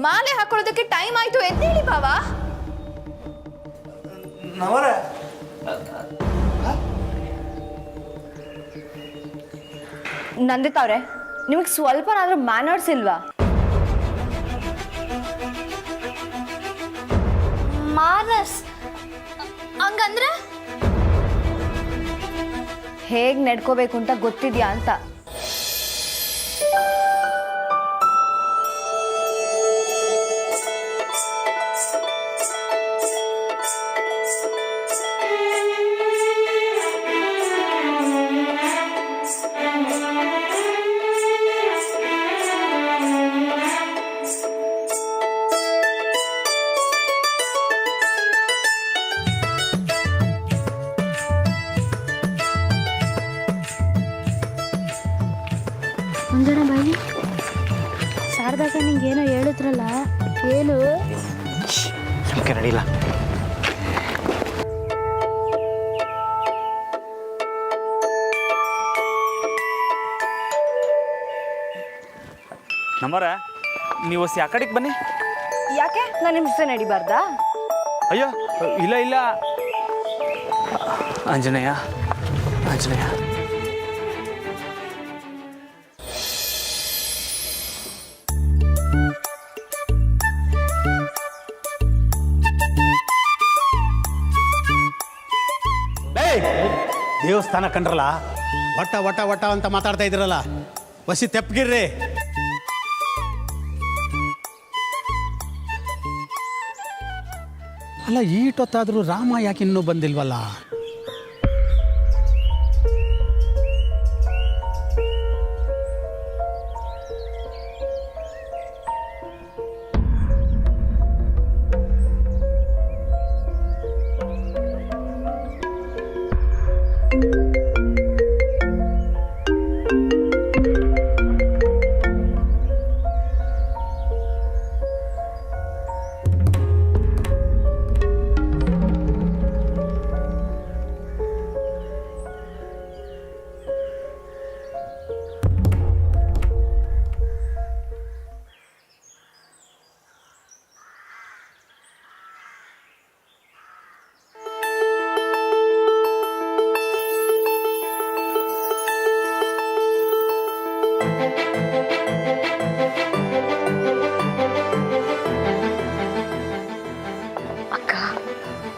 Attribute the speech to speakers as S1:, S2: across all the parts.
S1: ಮಾಲೆ ಹಾಕೊಳ್ಳೋದಕ್ಕೆ ಟೈಮ್ ಆಯ್ತು ಎದ್ದೇಳಿ ಬಾವ.
S2: ನಂದಿತಾ ಅವ್ರೆ, ನಿಮಗೆ ಸ್ವಲ್ಪನಾದ್ರೂ ಮ್ಯಾನರ್ಸ್ ಇಲ್ವಾ?
S1: ಮಾನಸ್ ಹಂಗಂದ್ರೆ
S2: ಹೇಗ್ ನಡ್ಕೋಬೇಕು ಅಂತ ಗೊತ್ತಿದ್ಯಾ ಅಂತ.
S3: ಒಂದಣ ಬಾಯಿ ಶಾರದಾಕ ನಿಂಗೇನೋ ಹೇಳಿದ್ರಲ್ಲ, ಏನು?
S4: ಸುಮ್ಕೆ ನಡೀಲ್ಲ. ನಮ್ಮರ ನೀವು ಆ ಕಡೆಗೆ ಬನ್ನಿ.
S2: ಯಾಕೆ ನಾನು ನಿಮ್ಮ ಜೊತೆ ನಡಿಬಾರ್ದಾ?
S4: ಅಯ್ಯೋ ಇಲ್ಲ ಇಲ್ಲ, ಆಂಜನೇಯ ಆಂಜನೇಯ.
S5: ದೇವಸ್ಥಾನ ಕಂಡ್ರಲ್ಲ, ವಟ ವಟ ವಟ ಅಂತ ಮಾತಾಡ್ತಾ ಇದ್ರಲ್ಲ, ವಸಿ ತೆಪ್ಪಗಿರ್ರಿ. ಅಲ್ಲ, ಈಟೊತ್ತಾದ್ರೂ ರಾಮ ಯಾಕೆ ಇನ್ನೂ ಬಂದಿಲ್ವಲ್ಲ?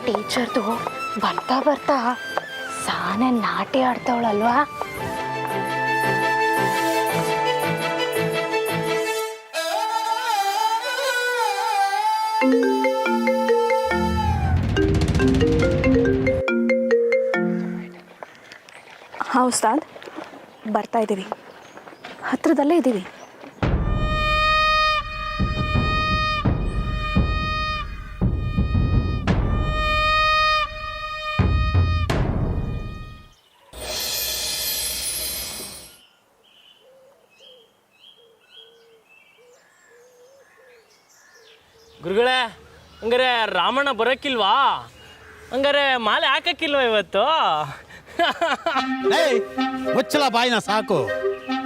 S3: ಟೀಚರ್ದು ಬರ್ತಾ ಬರ್ತಾ ಸಾನೆ ನಾಟಿ ಆಡ್ತಾವಳಲ್ವಾ? ಹಾಂ ಉಸ್ತಾದ್, ಬರ್ತಾ ಇದ್ದೀವಿ, ಹತ್ರದಲ್ಲೇ ಇದ್ದೀವಿ.
S6: ಗುರುಗಳೇ, ಹಂಗಾರೆ ರಾಮಣ್ಣ ಬರೋಕ್ಕಿಲ್ವಾ? ಹಂಗಾರೆ ಮಾಲೆ ಹಾಕಕ್ಕಿಲ್ವಾ ಇವತ್ತು?
S5: ಮುಚ್ಚಲ ಬಾಯಿನ ಸಾಕು.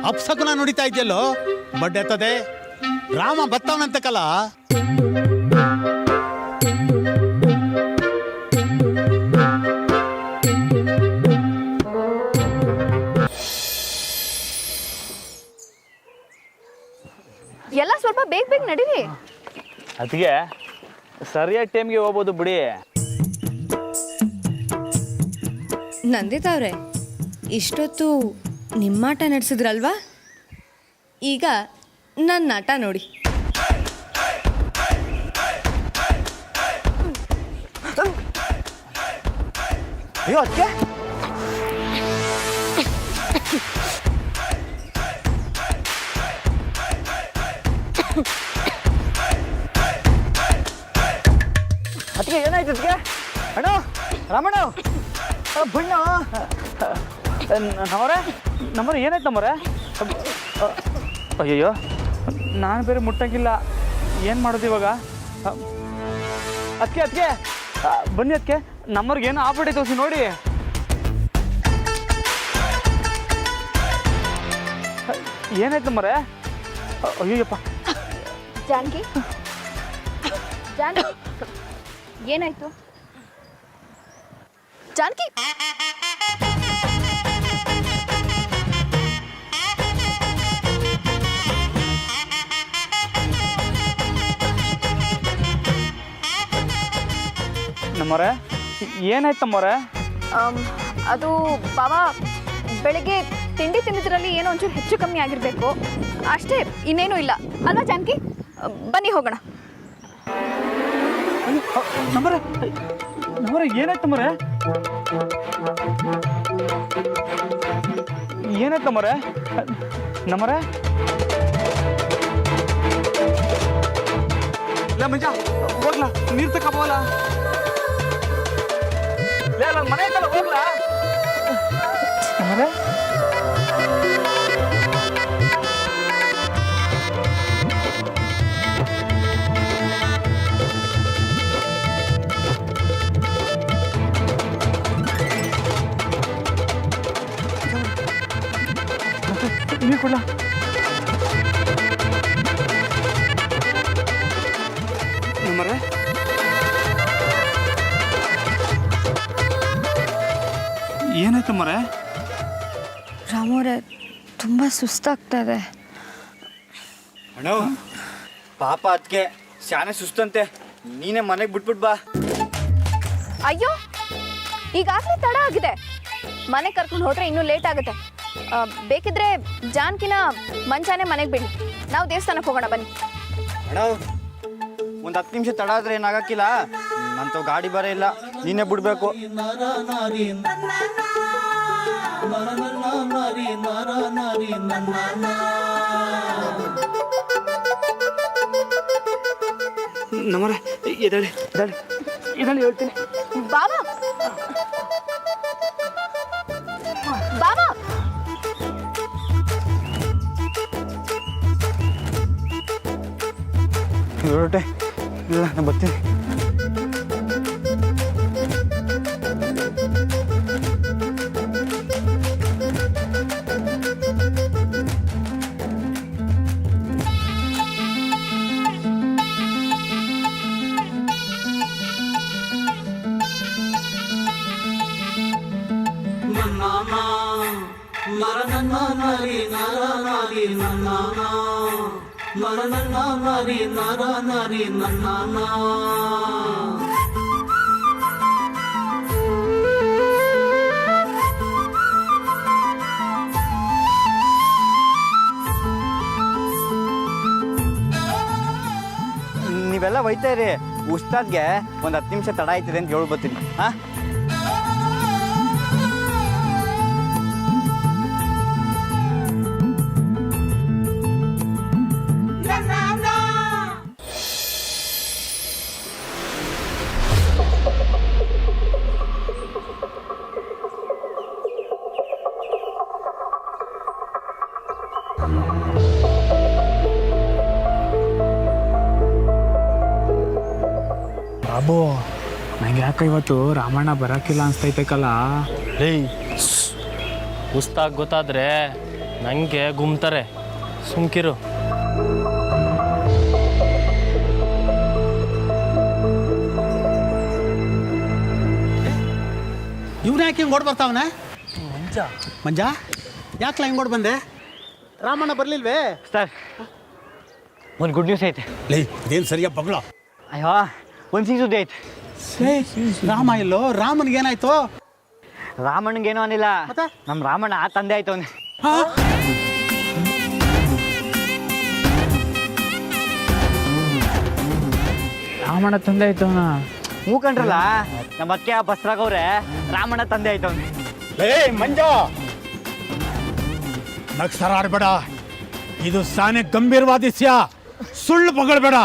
S5: ಅಪ್ಸಕುನ ನುಡಿತಾ ಇದೆಯಲ್ಲೋ ಬಡ್ಡೆತ್ತದೆ. ರಾಮ ಬತ್ತವನಂತಕಲ್ಲ.
S2: ಎಲ್ಲ ಸ್ವಲ್ಪ ಬೇಗ ಬೇಗ ನಡೀರಿ.
S4: ಅದಕ್ಕೆ ಸರಿಯಾದ ಟೈಮ್ಗೆ ಹೋಗ್ಬೋದು ಬಿಡಿ.
S2: ನಂದಿತಾ ಅವ್ರೆ, ಇಷ್ಟೊತ್ತು ನಿಮ್ಮಾಟ ನಡೆಸಿದ್ರಲ್ವಾ? ಈಗ ನನ್ನ ಆಟ ನೋಡಿ.
S4: ಅಯ್ಯೋ ಅದಕ್ಕೆ ಅದಕ್ಕೆ ಏನಾಯ್ತು? ಅದಕ್ಕೆ ಅಣ್ಣ, ರಾಮಣ್ಣ, ಬಣ್ಣ ನಮ್ಮರೆ ಏನಾಯ್ತು? ನಮ್ಮರೆ ಅಯ್ಯಯ್ಯೋ, ನಾನು ಬೇರೆ ಮುಟ್ಟಂಗಿಲ್ಲ, ಏನು ಮಾಡೋದು ಇವಾಗ? ಅದಕ್ಕೆ ಬನ್ನಿ, ಅದಕ್ಕೆ ನಮ್ಮವ್ರಿಗೆ ಏನೋ ಆಗ್ಬಿಟ್ಟೈತೆ ತೋರಿಸಿ ನೋಡಿ. ಏನಾಯ್ತು ನಮ್ಮರೆ? ಅಯ್ಯಯ್ಯಪ್ಪ.
S2: ಜಾನಕಿ,
S3: ಜಾನಕಿ ಏನಾಯ್ತು? ಜಾನಕಿ
S4: ನಮ್ಮರೆ ಏನಾಯ್ತಮ್ಮರೆ?
S3: ಅದು ಬಾಬಾ ಬೆಳಗ್ಗೆ ತಿಂಡಿ ತಿಂದಿದ್ರಲ್ಲಿ ಏನೋ ಒಂಚೂರು ಹೆಚ್ಚು ಕಮ್ಮಿ ಆಗಿರಬೇಕು ಅಷ್ಟೇ, ಇನ್ನೇನೂ ಇಲ್ಲ ಅಲ್ವಾ ಜಾನಕಿ? ಬನ್ನಿ ಹೋಗೋಣ.
S4: ನಮ್ಮರೆ ನಮ್ಮರೆ ಏನಾಯ್ತಮ್ಮರೆ? ಏನಾಯ್ತಮ್ಮರೆ? ನಮ್ಮರೆ ಇಲ್ಲ ಮಂಜ ಹೋಗ್ಲಾ, ನೀರು ತಗೋಬೋಲ್ಲ ಮನೆ ಐತಲ್ಲ ಹೋಗ್ಲಾ? ನಮ್ಮರೆ ನೀರು ಕೊಡ್ಲಾ? ನಮ್ಮರೆ ಏನಾಯ್ತಮ್ಮರೆ?
S2: ರಾಮೋರೆ ತುಂಬ ಸುಸ್ತಾಗ್ತಾ ಇದೆ.
S7: ಅಣ್ಣ ಪಾಪ ಅದಕ್ಕೆ ಶಾನೆ ಸುಸ್ತಂತೆ, ನೀನೇ ಮನೆಗೆ ಬಿಟ್ಬಿಟ್ ಬಾ.
S3: ಅಯ್ಯೋ ಈಗಾಗಲೇ ತಡ ಆಗಿದೆ, ಮನೆ ಕರ್ಕೊಂಡು ಹೋದ್ರೆ ಇನ್ನೂ ಲೇಟ್ ಆಗುತ್ತೆ. ಬೇಕಿದ್ರೆ ಜಾನಕಿನ ಮಂಚಾನೆ ಮನೆಗೆ ಬಿಡಿ, ನಾವು ದೇವಸ್ಥಾನಕ್ಕೆ ಹೋಗೋಣ ಬನ್ನಿ.
S7: ಅಣ್ಣ ಒಂದು 10 ನಿಮಿಷ ತಡ ಆದ್ರೆ ಏನಾಗಕ್ಕಿಲ್ಲ, ನಂತ ಗಾಡಿ ಬರ ಇಲ್ಲ, ನೀನೇ ಬಿಡ್ಬೇಕು.
S4: ನಮ್ಮರೆ ಎದಳಿ ಎದಳಿ ಇದನ್ನು ಹೇಳ್ತೀನಿ.
S3: ಬಾಬಾ ಬಾಬಾ
S7: ಹೊರಟೆ ಇಲ್ಲ, ನಾನು ಬರ್ತೀನಿ. ನೀವೆಲ್ಲ ಒಯ್ತಾ ಇರಿ, ಉಸ್ತಾದ್ಗೆ ಒಂದು 10 ನಿಮಿಷ ತಡ ಆಯ್ತದೆ ಅಂತ ಹೇಳ್ಬತ್ತೀನಿ. ಹಾ
S4: ಬಾಬು, ನಂಗೆ ಯಾಕೆ ಇವತ್ತು ರಾಮಣ್ಣ ಬರೋಕ್ಕಿಲ್ಲ ಅನ್ಸ್ತೈತಕ್ಕಲ್ಲ.
S6: ಏಯ್ ಉಸ್ತಾಗ್ ಗೊತ್ತಾದ್ರೆ ನನಗೆ ಗುಮ್ತಾರೆ, ಸುಮ್ಕಿರು.
S5: ಇವ್ನು ಯಾಕೆ ಹಿಂಗೆ ಓಡ್ ಬರ್ತಾವನ? ಮಂಜ ಯಾಕಲ ಹಿಂಗೆ ಓಡ್ ಬಂದೆ? ರಾಮಣ್ಣ ಬರ್ಲಿಲ್ವೇ?
S7: ಸರ್ ಒಂದು ಗುಡ್ ನ್ಯೂಸ್ ಐತೆ.
S5: ಲೇ ಇದೇನು ಸರಿಯಾ ಬಗ್ಳ?
S7: ಅಯ್ಯೋ ಒಂದು ಸಿಹಿ ಸುದ್ದಿ ಐತೆ.
S5: ರಾಮ ಇಲ್ಲೋ? ರಾಮನಿಗೆ ಏನಾಯ್ತು?
S7: ರಾಮಣ್ಣಗೇನೋ ಅನಿಲ್ಲ,
S5: ಮತ್ತೆ
S7: ನಮ್ಮ ರಾಮಣ್ಣ ತಂದೆ ಆಯ್ತು ಅವನು.
S4: ರಾಮಣ್ಣ ತಂದೆ ಆಯ್ತು ಅವನ?
S7: ಹ್ಞೂ ಕಂಡ್ರಲ್ಲ, ನಮ್ಮ ಅಕ್ಕೆ ಬಸ್ರಾಗವ್ರೆ ರಾಮಣ್ಣ ತಂದೆ ಆಯ್ತು ಅವನು.
S5: ಲೇ ಮಂಜ, ನಕ್ಸರ ಆಡ್ಬೇಡ, ಇದು ಸಾನೆ ಗಂಭೀರವಾದ ವಿಷಯ, ಸುಳ್ಳು ಬಗಳ್ಬೇಡ.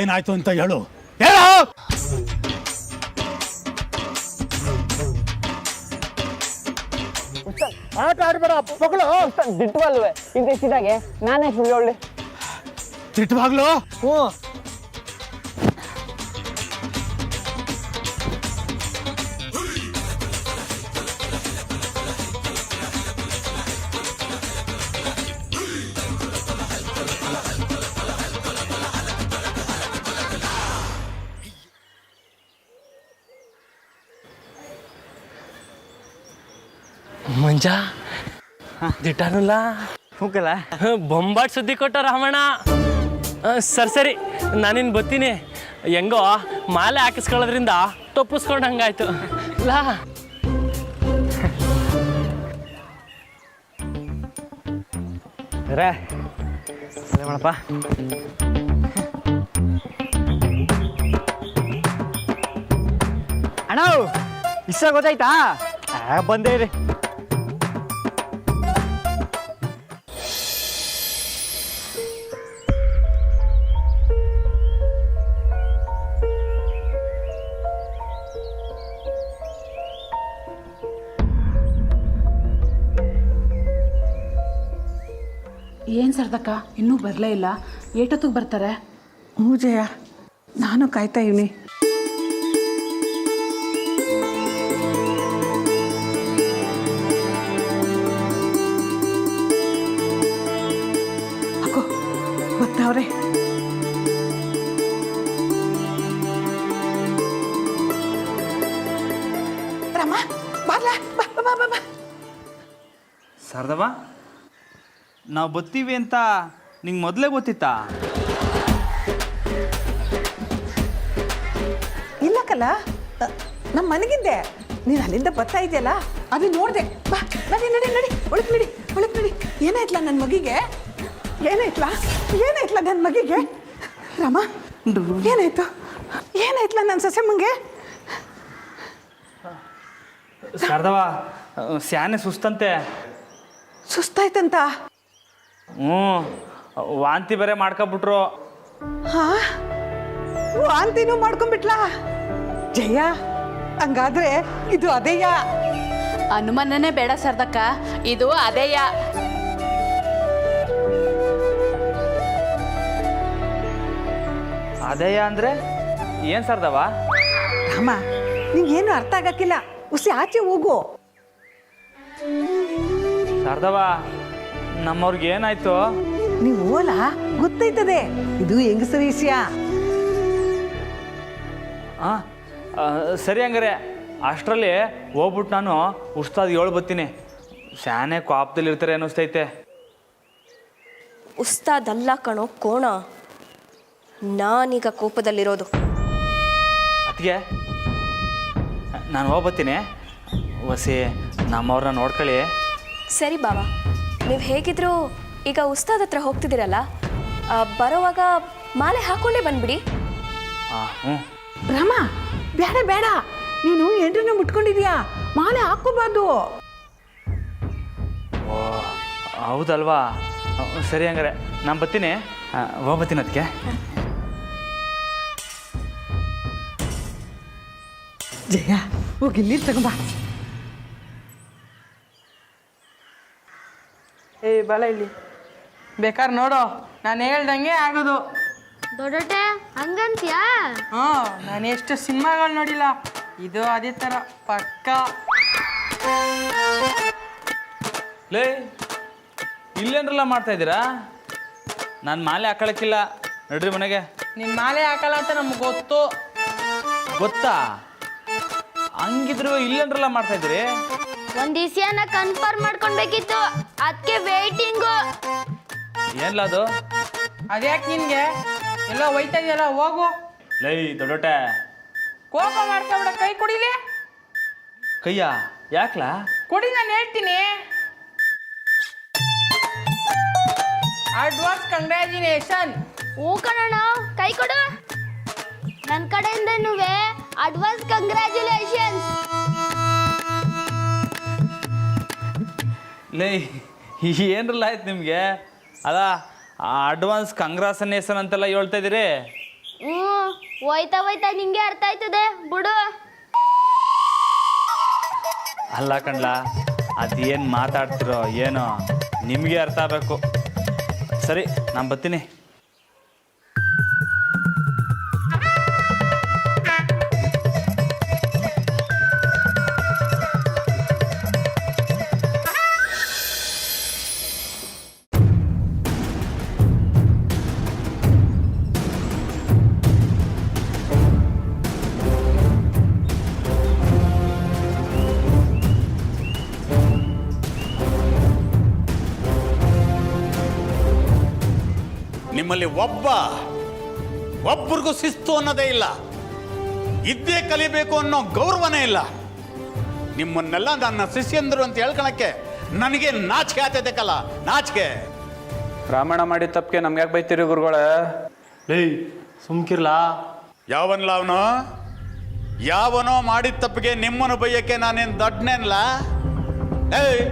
S5: ಏನಾಯ್ತು ಅಂತ ಹೇಳು, ಹೇಳು. ಆಟ ಆಡ್ಬೇಡ, ಮಗಳು
S7: ದಿಟ್ಟವಲ್ವೇ ಇಂತಿದ್ದಾಗೆ ನಾನೇ ಸುಳ್ಳು.
S5: ತಿಟ್ಟವಾಗ್ಲು
S7: ಹ್ಞೂ
S6: ಮಂಜ ದಿಟ್ಟಾನುಲ್ಲ
S7: ಹೋಗಲ್ಲ
S6: ಬೊಂಬಾಟ್ ಸುದ್ದಿ ಕೊಟ್ಟ ರಾಮಣ್ಣ. ಸರಿ ನಾನಿನ್ ಬತ್ತೀನಿ. ಹೆಂಗೋ ಮಾಲೆ ಹಾಕಿಸ್ಕೊಳ್ಳೋದ್ರಿಂದ ತಪ್ಪಿಸ್ಕೊಂಡು ಹಂಗಾಯ್ತು ಲಾ.
S7: ರೇ ಅದೇ ಮಾಡಪ್ಪ. ಅಣ್ಣ ಇಷ್ಟ ಗೊತ್ತಾಯ್ತಾ? ಬಂದೇ ರೀ.
S8: ಏನು ಸರ್ದಕ್ಕ ಇನ್ನೂ ಬರಲೇ ಇಲ್ಲ, ಏಟೊತ್ತಿಗೆ ಬರ್ತಾರೆ? ಹ್ಞೂ ಜಯ, ನಾನು ಕಾಯ್ತಾ ಇವ್ನಿ. ಅಕ್ಕೋ ಬರ್ತಾವ್ರೆ. ರಮ್ಮ ಬರ್ಲಾ, ಬಾ ಬಾ ಬಾ ಬಾ.
S4: ಸರ್ದವ ನಾವು ಬತ್ತೀವಿ ಅಂತ ನಿಂಗೆ ಮೊದಲೇ ಗೊತ್ತಿತ್ತಾ?
S8: ಇಲ್ಲಕ್ಕಲ್ಲ, ನಮ್ಮ ಮನೆಗಿದ್ದೆ, ನೀನು ಅಲ್ಲಿಂದ ಬರ್ತಾ ಇದೆಯಲ್ಲ ಅದು ನೋಡಿದೆ. ಬಾ ನಡಿ ನಡಿ ನಡಿ, ಒಳಗೆ ನಡಿ ಒಳಗೆ ನಡಿ. ಏನಾಯ್ತಲ್ಲ ನನ್ನ ಮಗಿಗೆ? ಏನಾಯ್ತಲ್ಲ ನನ್ನ ಮಗಿಗೆ? ರಾಮ ಏನಾಯ್ತು? ಏನಾಯ್ತಲ್ಲ ನನ್ನ ಸೊಸೆಮ್ಮಂಗೆ?
S4: ಸರ್ದವ ಸ್ಯಾನೆ ಸುಸ್ತಂತೆ.
S8: ಸುಸ್ತಾಯ್ತಂತ?
S4: ಹ್ಞೂ, ವಾಂತಿ ಬೇರೆ ಮಾಡ್ಕೊಬಿಟ್ರು.
S8: ಹಾ, ವಾಂತಿನೂ ಮಾಡ್ಕೊಂಡ್ಬಿಟ್ಲಾ? ಜಯ, ಹಂಗಾದ್ರೆ ಇದು ಅದೇಯ?
S9: ಅನುಮಾನನೇ ಬೇಡ ಸರ್ದಕ್ಕ, ಇದು ಅದೇಯ.
S4: ಅದೇಯ ಅಂದರೆ ಏನು ಸರ್ದವ?
S8: ರಾಮ, ನಿಂಗೇನು ಅರ್ಥ ಆಗಕ್ಕಿಲ್ಲ. ಉಸಿ ಆಚೆ ಹೋಗು.
S4: ಸರ್ದವ ನಮ್ಮವ್ರಿಗೆ ಏನಾಯ್ತು?
S8: ನೀವು ಓಲ ಗೊತ್ತೈತದೆ, ಇದು ಹೆಂಗಸರ ವಿಷಯ.
S4: ಹಾಂ ಸರಿ, ಹಂಗಾರೆ ಅಷ್ಟರಲ್ಲಿ ಹೋಗ್ಬಿಟ್ಟು ನಾನು ಉಸ್ತಾದ್ ಹೇಳಿ ಬರ್ತೀನಿ. ಸ್ಯಾನೆ ಕಾಪದಲ್ಲಿ ಇರ್ತಾರೆ ಅನ್ನಿಸ್ತೈತೆ.
S3: ಉಸ್ತಾದಲ್ಲ ಕಣೋ ಕೋಣ, ನಾನೀಗ ಕೋಪದಲ್ಲಿರೋದು.
S4: ಅದಕ್ಕೆ ನಾನು ಹೋಗ್ಬತ್ತೀನಿ. ವಸಿ ನಮ್ಮವ್ರನ್ನ ನೋಡ್ಕೊಳ್ಳಿ.
S3: ಸರಿ ಬಾವ, ನೀವು ಹೇಗಿದ್ರು ಈಗ ಉಸ್ತಾದ್ ಹತ್ರ ಹೋಗ್ತಿದ್ದೀರಲ್ಲ, ಬರೋವಾಗ ಮಾಲೆ ಹಾಕ್ಕೊಂಡೇ ಬಂದ್ಬಿಡಿ.
S4: ಹ್ಞೂ.
S8: ರಾಮ, ಬೇಡ ಬೇಡ, ನೀನು ಎಂಟ್ರನ್ನ ಮುಟ್ಕೊಂಡಿದ್ಯಾ, ಮಾಲೆ ಹಾಕ್ಕೋಬಾರ್ದು.
S4: ಓ ಹೌದಲ್ವಾ? ಸರಿ, ಹಂಗಾರೆ ನಾನು ಬರ್ತೀನಿ. ಹೋಗ್ಬತ್ತೀನಿ ಅದಕ್ಕೆ.
S8: ಜಯ, ಹೋಗಿ ಇಲ್ಲಿ ತಗೊಂಬ.
S10: ಏ ಬಲ ಇಲ್ಲಿ, ಬೇಕಾದ್ರೆ ನೋಡು, ನಾನು ಹೇಳ್ದಂಗೆ ಆಗೋದು.
S1: ದೊಡ್ಡಟೆ ಹಂಗಂತ್ಯಾ?
S10: ಹ್ಞೂ, ನಾನು ಎಷ್ಟು ಸಿನಿಮಾಗಳು ನೋಡಿಲ್ಲ, ಇದು ಅದೇ ಥರ ಪಕ್ಕ.
S4: ಲೇ, ಇಲ್ಲೇನ್ರಲ್ಲ ಮಾಡ್ತಾ ಇದ್ದೀರಾ? ನಾನು ಮಾಲೆ ಹಾಕೊಳಕ್ಕಿಲ್ಲ, ನಡ್ರಿ ಮನೆಗೆ.
S10: ನಿನ್ನ ಮಾಲೆ ಹಾಕಲ್ಲ ಅಂತ ನಮ್ಗೆ ಗೊತ್ತು.
S4: ಗೊತ್ತಾ? ಹಂಗಿದ್ರು ಇಲ್ಲೇನ್ರಲ್ಲ ಮಾಡ್ತಾ ಇದ್ದೀರಿ?
S1: ಒಂದ್ ವಿಷಯನ ಕನ್ಫರ್ಮ್ ಮಾಡ್ಕೊಳ್ಬೇಕಿತ್ತು, ಅದಕ್ಕೆ ವೇಟಿಂಗು.
S4: ಏನ್ಲ ಅದು?
S10: ಅದ್ಯಾಕೆ ನಿನಗೆ? ಎಲ್ಲ ಹೋಯ್ತಾ ಇದೆಯಲ್ಲ, ಹೋಗು.
S4: ಲೈ ದೊಡ್ಡೋಟೆ,
S10: ಕೋಪ ಮಾಡ್ಕೊಬೇಡ, ಕೈ ಕೊಡಿಲಿ.
S4: ಕೈಯ ಯಾಕ್ಲಾ?
S10: ಕೊಡಿ, ನಾನು ಹೇಳ್ತೀನಿ. Advance congratulation.
S1: ಹೂ ಕಣಣ್ಣ, ಕೈ ಕೊಡು. ನನ್ನ ಕಡೆಯಿಂದ ಅಡ್ವಾನ್ಸ್ ಕಂಗ್ರ್ಯಾಚುಲೇಷನ್ಸ್.
S4: ಲೇ, ಏನ್ರಲ್ಲ ಆಯ್ತು ನಿಮಗೆ? ಅಲ್ಲ, ಅಡ್ವಾನ್ಸ್ ಕಂಗ್ರಾಸನೇಸನ್ ಅಂತೆಲ್ಲ ಹೇಳ್ತಾ ಇದ್ದೀರಿ.
S1: ಹೋಯ್ತಾ ಹೋಯ್ತಾ ನಿಂಗೆ ಅರ್ಥ ಆಯ್ತದೆ ಬಿಡು.
S4: ಅಲ್ಲ ಕಣ್ಲ, ಅದೇನು ಮಾತಾಡ್ತಿರೋ ಏನೋ ನಿಮಗೆ ಅರ್ಥ ಆಗಬೇಕು. ಸರಿ, ನಾನು ಬರ್ತೀನಿ.
S5: ನಿಮ್ಮಲ್ಲಿ ಒಬ್ಬರಿಗೂ ಶಿಸ್ತು ಅನ್ನೋದೇ ಇಲ್ಲ, ಇದ್ದೇ ಕಲಿಬೇಕು ಅನ್ನೋ ಗೌರವನೇ ಇಲ್ಲ. ನಿಮ್ಮನ್ನೆಲ್ಲ ನನ್ನ ಶಿಷ್ಯಂದರು ಅಂತ ಹೇಳ್ಕೊಳಕ್ಕೆ ನನಗೆ ನಾಚಿಕೆ ಆಗ್ತೈತೆಕಲ್ಲ, ನಾಚಿಕೆ.
S4: ರಾಮಣ್ಣ ಮಾಡಿದ ತಪ್ಪಿಗೆ ನಮ್ಗೆ ಯಾಕೆ ಬೈತೀರಿ ಗುರುಗಳೇ?
S6: ಏಯ್ ಸುಮ್ಕಿರ್ಲಾ.
S5: ಯಾವನೋ ಮಾಡಿದ ತಪ್ಪಿಗೆ ನಿಮ್ಮನ್ನು ಬೈಯಕ್ಕೆ ನಾನೇನು ದೊಡ್ಡನೇನಲ್ಲ. ಏಯ್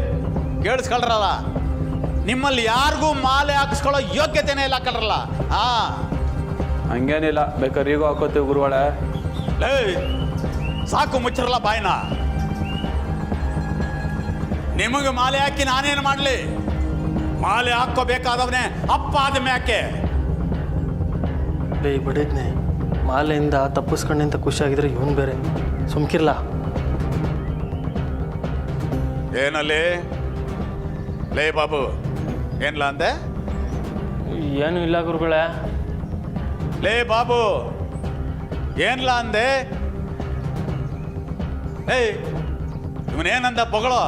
S5: ಕೇಳಿಸ್ಕೊಳ್ರಲ್ಲ, ನಿಮ್ಮಲ್ಲಿ ಯಾರಿಗೂ ಮಾಲೆ ಹಾಕಿಸ್ಕೊಳ್ಳೋ ಯೋಗ್ಯತೆನೇ ಇಲ್ಲ ಕಳ್ರಲ್ಲ.
S4: ಹಂಗೇನಿಲ್ಲ, ಬೇಕಾದ್ರೆ ಈಗೂ ಹಾಕೋತೀವಿ ಗುರುಗಳೇ.
S5: ಏಯ್ ಸಾಕು, ಮುಚ್ಚರಲ್ಲ ಬಾಯ್ನ. ನಿಮಗೆ ಮಾಲೆ ಹಾಕಿ ನಾನೇನು ಮಾಡಲಿ? ಮಾಲೆ ಹಾಕೋಬೇಕಾದವನೇ ಅಪ್ಪ ಆದ ಮ್ಯಾಕೆ.
S6: ಲೇ ಬಡಿದ್ನೆ, ಮಾಲೆಯಿಂದ ತಪ್ಪಿಸ್ಕೊಂಡಂತ ಖುಷಿಯಾಗಿದ್ರೆ ಇವನು ಬೇರೆ. ಸುಮ್ಕಿರ್ಲಾ.
S5: ಏನಲ್ಲಿ ಲೇ ಬಾಬು, ಏನ್ಲ ಅಂದೆ?
S6: ಏನು ಇಲ್ಲ ಗುರುಗಳೇ.
S5: ಲೇ ಬಾಬು, ಏನ್ಲ ಅಂದೆ? ಏಯ್ ಇವನೇನಂದ ಪೊಗಳೋ?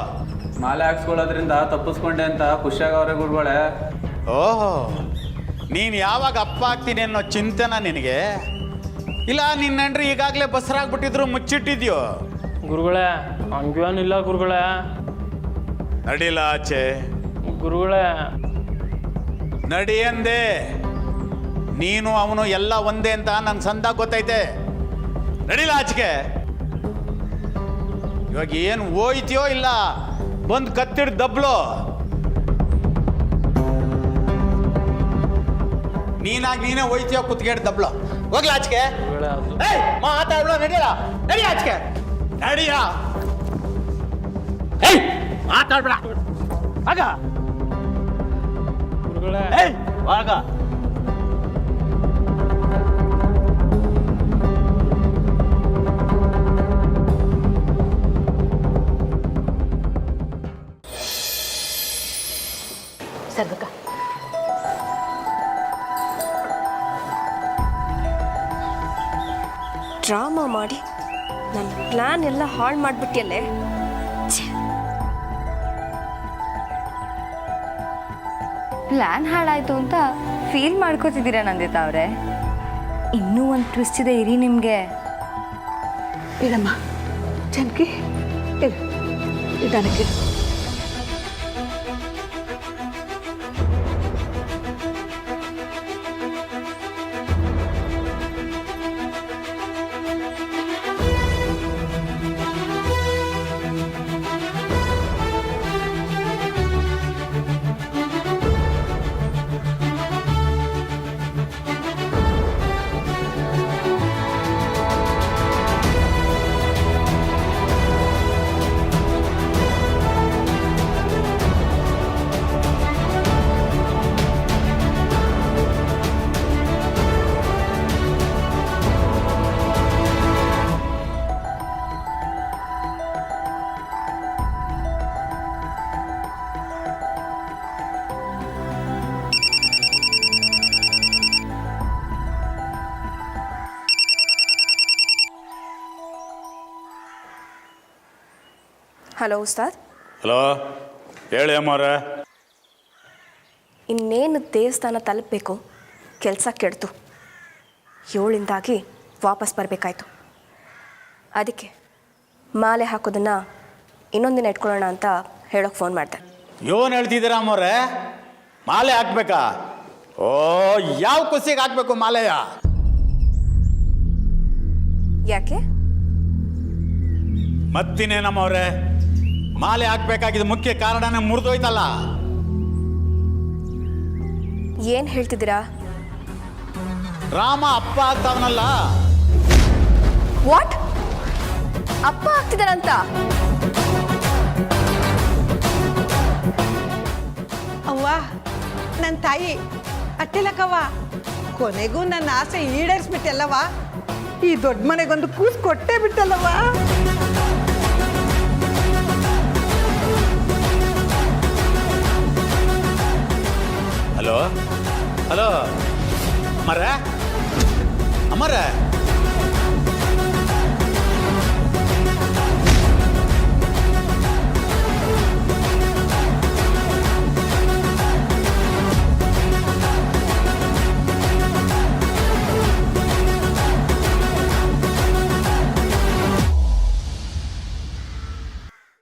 S4: ಮಾಲೆ ಹಾಕ್ಸ್ಕೊಳ್ಳೋದ್ರಿಂದ ತಪ್ಪಿಸ್ಕೊಂಡೆ ಅಂತ ಖುಷಿಯಾಗವ್ರೆ ಗುರುಗಳೇ.
S5: ಓಹೋ, ನೀನು ಯಾವಾಗ ಅಪ್ಪ ಆಗ್ತೀನಿ ಅನ್ನೋ ಚಿಂತೆನ ನಿನಗೆ? ಇಲ್ಲ ನಿನ್ನ ಹೆಂಡ್ರಿ ಈಗಾಗಲೇ ಬಸರಾಗ್ಬಿಟ್ಟಿದ್ರು ಮುಚ್ಚಿಟ್ಟಿದ್ಯೋ?
S6: ಗುರುಗಳೇ ಹಂಗೇನಿಲ್ಲ ಗುರುಗಳೇ.
S5: ನಡಿಲ್ಲ ಆಚೆ.
S6: ಗುರುಗಳೇ
S5: ನಡಿ ಅಂದೆ. ನೀನು ಅವನು ಎಲ್ಲ ಒಂದೇ ಅಂತ ನನ್ಗೆ ಸಂದಾಗ ಗೊತ್ತೈತೆ. ನಡಿಲ್ಲ ಆಚೆಗೆ. ಇವಾಗ ಏನು ಹೋಯ್ತೀಯೋ ಇಲ್ಲ ಬಂದು ಕತ್ತಿಡ್ ದಬ್ಲು. ನೀನೇ ಹೋಯ್ತೀಯೋ ಕುತ್ಗೇಡ್ ದಬ್ಲು. ಹೋಗ್ಲ ಆಚೆಗೆ. ಮಾತಾಡ್ಲ, ನಡಿಯಲ್ಲ, ನಡಿ ಆಚೆಗೆ, ನಡಿಯ. ಮಾತಾಡ್ಬೇಡ ಆಗ.
S6: ಗುರುಗಳೇ
S5: ಆಗ
S9: ಸರ್ಗಕ್ಕ
S2: ಡ್ರಾಮಾ ಮಾಡಿ ನನ್ನ ಪ್ಲಾನ್ ಎಲ್ಲ ಹಾಳು ಮಾಡಿಬಿಟ್ಟಿಯಲ್ಲೇ. ಪ್ಲಾನ್ ಹಾಳಾಯ್ತು ಅಂತ ಫೀಲ್ ಮಾಡ್ಕೋತಿದ್ದೀರಾ ನಂದಿತಾ ಅವರೇ? ಇನ್ನೂ ಒಂದು ಟ್ವಿಸ್ಟ್ ಇದೆ, ಇರಿ ನಿಮಗೆ.
S8: ಇಡಮ್ಮ ಜಾನಕಿ, ನಿಧಾನಕ್ಕೆ.
S2: ಹಲೋ ಉಸ್ತಾದ್.
S5: ಹಲೋ, ಹೇಳಿ ಅಮ್ಮವ್ರೆ.
S2: ಇನ್ನೇನು ದೇವಸ್ಥಾನ ತಲುಪಬೇಕು, ಕೆಲಸ ಕೆಡ್ತು. 7 ವಾಪಸ್ ಬರಬೇಕಾಯ್ತು. ಅದಕ್ಕೆ ಮಾಲೆ ಹಾಕೋದನ್ನು ಇನ್ನೊಂದಿನ ಇಟ್ಕೊಳ್ಳೋಣ ಅಂತ ಹೇಳೋಕ್ಕೆ ಫೋನ್ ಮಾಡಿದೆ.
S5: ಏನು ಹೇಳ್ತಿದ್ದೀರಾ ಅಮ್ಮವ್ರೆ? ಮಾಲೆ ಹಾಕ್ಬೇಕಾ? ಓ, ಯಾವ ಖುಷಿಗೆ ಹಾಕ್ಬೇಕು ಮಾಲೆಯ?
S2: ಯಾಕೆ?
S5: ಮತ್ತಿನೇನಮ್ಮವ್ರೆ, ಮಾಲೆ ಹಾಕ್ಬೇಕಾಗಿದ್ದ ಮುಖ್ಯ ಕಾರಣನೇ ಮುರಿದೋಯ್ತಲ್ಲ.
S2: ಏನು ಹೇಳ್ತಿದ್ದೀರಾ?
S5: ರಾಮ ಅಪ್ಪ ಆಗ್ತಾವನಲ್ಲ.
S2: ವಾಟ್? ಅಪ್ಪ ಆಗ್ತಿದಾರಂತ?
S8: ಅವ್ವ, ನನ್ನ ತಾಯಿ ಅಟ್ಟಿಲಕ್ಕವ್ವ, ಕೊನೆಗೂ ನನ್ನ ಆಸೆ ಈಡೇರಿಸ್ಬಿಟ್ಟಲ್ಲವ. ಈ ದೊಡ್ಡ ಮನೆಗೊಂದು ಕೂಸು ಕೊಟ್ಟೇ ಬಿಟ್ಟಲ್ಲವ.
S5: Hello hello ಅಮ್ಮರ, ಅಮ್ಮರ